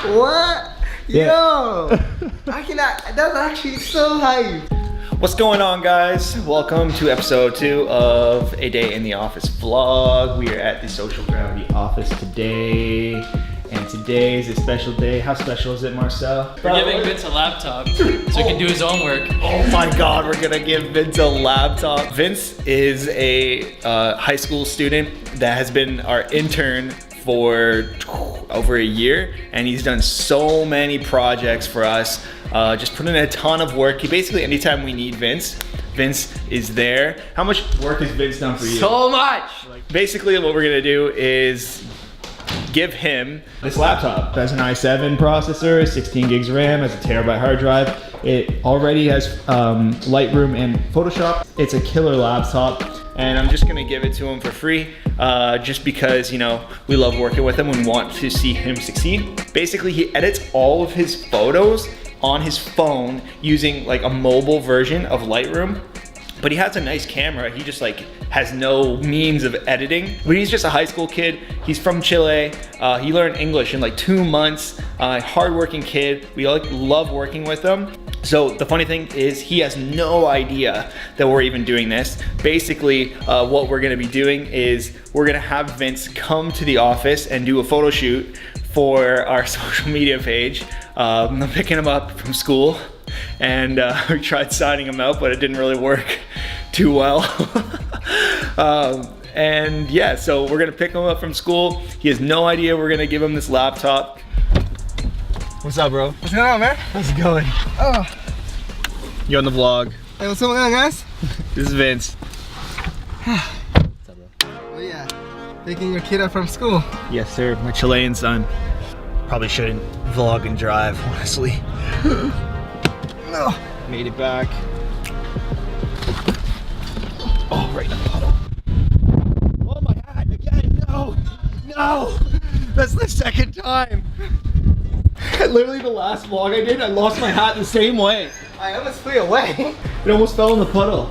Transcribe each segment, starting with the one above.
What? Yeah. Yo! I cannot. That's actually so hype. What's going on, guys? Welcome to episode 2 of A Day in the Office vlog. We are at the Social Gravity office today, and today is a special day. How special is it, Marcel? We're giving Vince a laptop so he can do his own work. Oh my God, we're gonna give Vince a laptop. Vince is a high school student that has been our intern for over a year, and he's done so many projects for us. Just put in a ton of work. He basically, anytime we need Vince is there. How much work has Vince done for you? So much! Basically what we're gonna do is give him this laptop. It has an i7 processor, 16 gigs of RAM, has a terabyte hard drive. It already has Lightroom and Photoshop. It's a killer laptop, and I'm just gonna give it to him for free, just because, you know, we love working with him and want to see him succeed. Basically, he edits all of his photos on his phone using like a mobile version of Lightroom. But he has a nice camera. He just like has no means of editing. But he's just a high school kid. He's from Chile. He learned English in like 2 months. Hardworking kid. We like love working with him. So the funny thing is he has no idea that we're even doing this. Basically, what we're gonna be doing is we're gonna have Vince come to the office and do a photo shoot for our social media page. I'm picking him up from school, and we tried signing him out, but it didn't really work too well. And yeah, so we're gonna pick him up from school. He has no idea we're gonna give him this laptop. What's up, bro? What's going on, man? How's it going? Oh. You on the vlog? Hey, what's going on, guys? This is Vince. Oh yeah, picking your kid up from school. Yes, sir. My Chilean son. Probably shouldn't vlog and drive, honestly. No. Made it back. Oh, right in the puddle. Oh, my hat again. No. No. That's the second time. Literally the last vlog I did, I lost my hat the same way. I almost flew away. It almost fell in the puddle.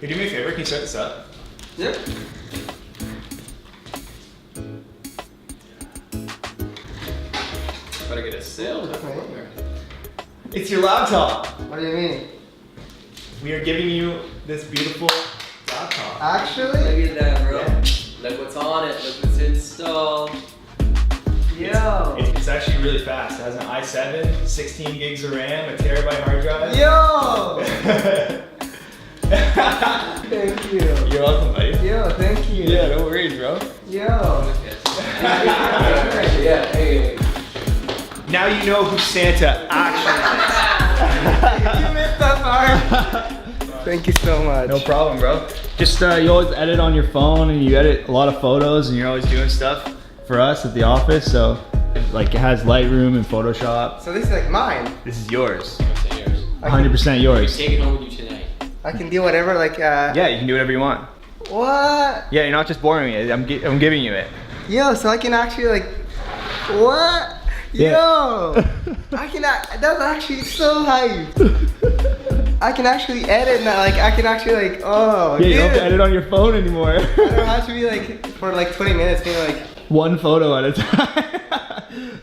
Could you do me a favor? Can you start this up? Yep. Better get a sale. It's your laptop. What do you mean? We are giving you this beautiful laptop. Actually? Look at that, bro. Yeah. Look what's on it. Look what's installed. Yo. It's actually really fast. It has an i7, 16 gigs of RAM, a terabyte hard drive. Yo! Thank you. You're welcome, buddy. Yo, thank you. Yeah, no worries, bro. Yo. Yeah, hey. Now you know who Santa actually You missed that part. Thank you so much. is. No problem, bro. Just you always edit on your phone, and you edit a lot of photos, and you're always doing stuff for us at the office. So, like, it has Lightroom and Photoshop. So this is like mine. This is yours. 100% 100% yours. Take it home with you tonight. I can do whatever, like, Yeah, you can do whatever you want. What? Yeah, you're not just borrowing it. I'm giving you it. Yo, so I can actually, like, what? Yeah. Yo! I cannot, that's actually so hype. I can actually edit now, like, I can actually, like, oh, Yeah, you don't have to dude. edit on your phone anymore. I don't have to be, like, for, like, 20 minutes, being, like, One photo at a time.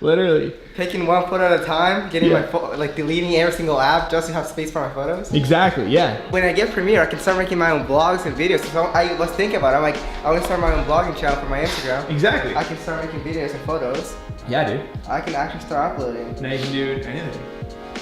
Literally. taking one photo at a time, getting Yeah. my phone, like, deleting every single app just to have space for my photos. Exactly, yeah. When I get Premiere, I can start making my own vlogs and videos. So I was thinking about it. I'm like, I'm gonna start my own vlogging channel for my Instagram. Exactly. I can start making videos and photos. Yeah, dude. I can actually start uploading. Now you can do anything.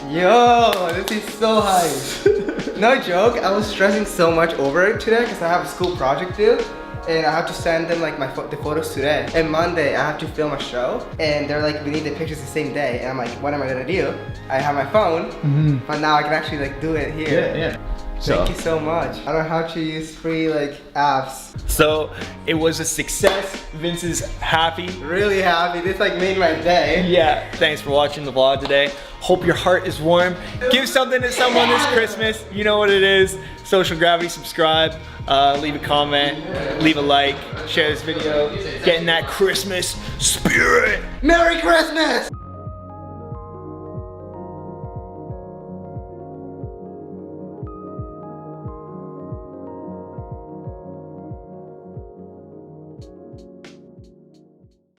Yo, this is so hype. No joke, I was stressing so much over it today because I have a school project due. And I have to send them like the photos today. And Monday I have to film a show. And they're like, we need the pictures the same day. And I'm like, what am I gonna do? I have my phone, but now I can actually like do it here. Yeah, yeah. Thank you so much. I don't know how to use free like apps. So it was a success. Vince is happy. Really happy. This like made my day. Yeah, thanks for watching the vlog today. Hope your heart is warm. Give something to someone this Christmas. You know what it is. Social Gravity, subscribe, leave a comment, leave a like, share this video. Get in that Christmas spirit. Merry Christmas!